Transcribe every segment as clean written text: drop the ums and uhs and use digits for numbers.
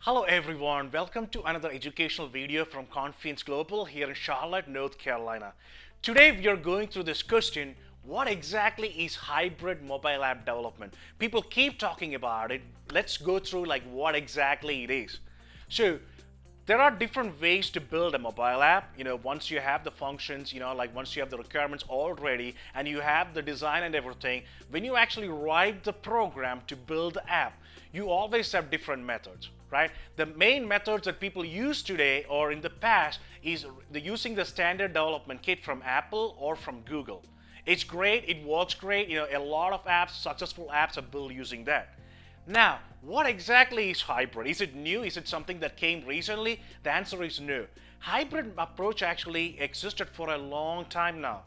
Hello everyone, welcome to another educational video from Confidence Global here in Charlotte, North Carolina. Today we are going through this question, what exactly is hybrid mobile app development? People keep talking about it. Let's go through like what exactly it is. So there are different ways to build a mobile app. Once you have the functions, like once you have the requirements already and you have the design and everything, when you actually write the program to build the app, you always have different methods, right? The main methods that people use today or in the past is using the standard development kit from Apple or from Google. It's great, it works great. A lot of apps, successful apps are built using that. Now, what exactly is hybrid? Is it new? Is it something that came recently? The answer is no. Hybrid approach actually existed for a long time now.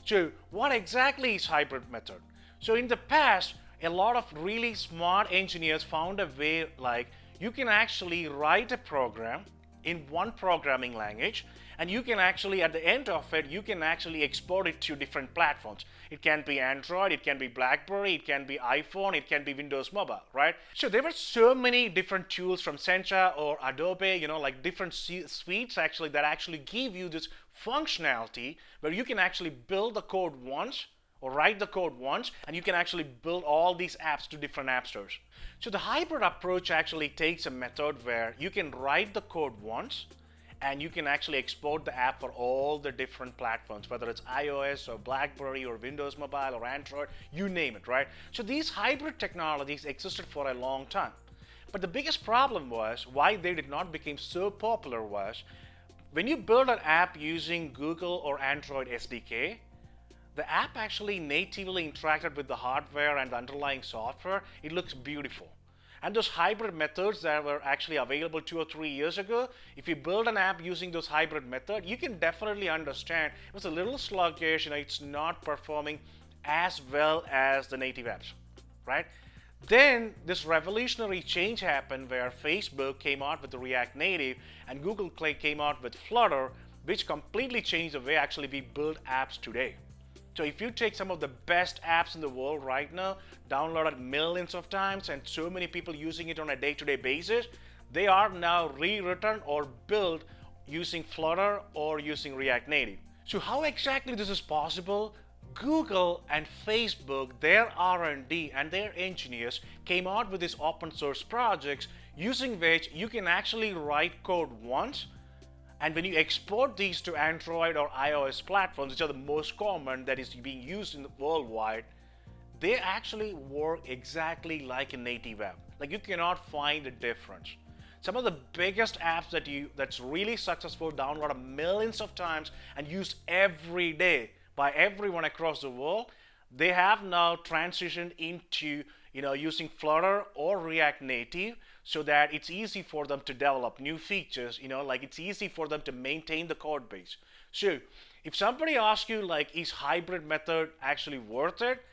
So, what exactly is hybrid method? So, in the past, a lot of really smart engineers found a way like you can actually write a program in one programming language, and you can actually at the end of it you can actually export it to different platforms. It can be Android, it can be BlackBerry, it can be iPhone, it can be Windows Mobile, right? So there were so many different tools from Sencha or Adobe, like different suites actually that actually give you this functionality where you can actually build the code once or write the code once, and you can actually build all these apps to different app stores. So the hybrid approach actually takes a method where you can write the code once and you can actually export the app for all the different platforms, whether it's iOS or BlackBerry or Windows Mobile or Android, you name it, right? So these hybrid technologies existed for a long time. But the biggest problem was why they did not become so popular was when you build an app using Google or Android SDK, the app actually natively interacted with the hardware and the underlying software. It looks beautiful. And those hybrid methods that were actually available 2 or 3 years ago, if you build an app using those hybrid methods, you can definitely understand it was a little sluggish, it's not performing as well as the native apps, right? Then this revolutionary change happened where Facebook came out with the React Native and Google came out with Flutter, which completely changed the way actually we build apps today. So if you take some of the best apps in the world right now, downloaded millions of times and so many people using it on a day-to-day basis, they are now rewritten or built using Flutter or using React Native. So how exactly this is possible? Google and Facebook, their R&D and their engineers came out with these open source projects using which you can actually write code once, and when you export these to Android or iOS platforms, which are the most common that is being used in the worldwide, they actually work exactly like a native app. Like you cannot find a difference. Some of the biggest apps that's really successful, downloaded millions of times and used every day by everyone across the world, they have now transitioned into using Flutter or React Native so that it's easy for them to develop new features, like it's easy for them to maintain the code base. So if somebody asks you like, is hybrid method actually worth it?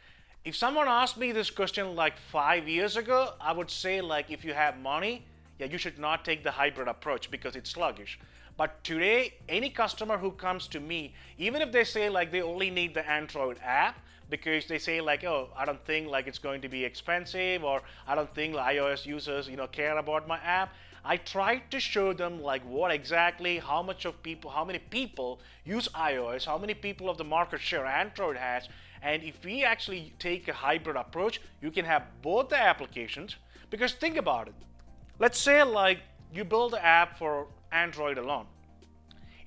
If someone asked me this question like 5 years ago, I would say like, if you have money, yeah, you should not take the hybrid approach because it's sluggish. But today, any customer who comes to me, even if they say like they only need the Android app, because they say like, oh, I don't think like it's going to be expensive, or I don't think iOS users care about my app. I try to show them like what exactly, how many people use iOS, how many people of the market share Android has, and if we actually take a hybrid approach, you can have both the applications. Because think about it. Let's say like you build the app for Android alone.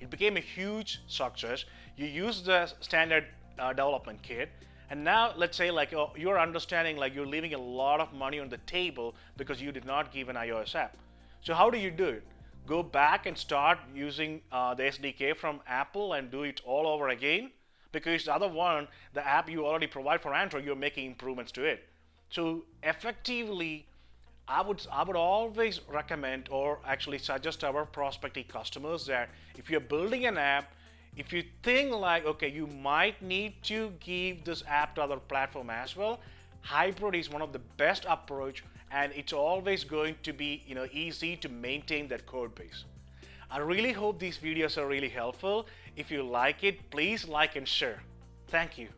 It became a huge success. You use the standard development kit. And now let's say like you're understanding like you're leaving a lot of money on the table because you did not give an iOS app. So how do you do it? Go back and start using the SDK from Apple and do it all over again? Because the other one, the app you already provide for Android, you're making improvements to it. So effectively, I would always recommend or actually suggest our prospective customers that if you're building an app, if you think like, okay, you might need to give this app to other platform as well, hybrid is one of the best approach, and it's always going to be easy to maintain that code base. I really hope these videos are really helpful. If you like it, please like and share. Thank you.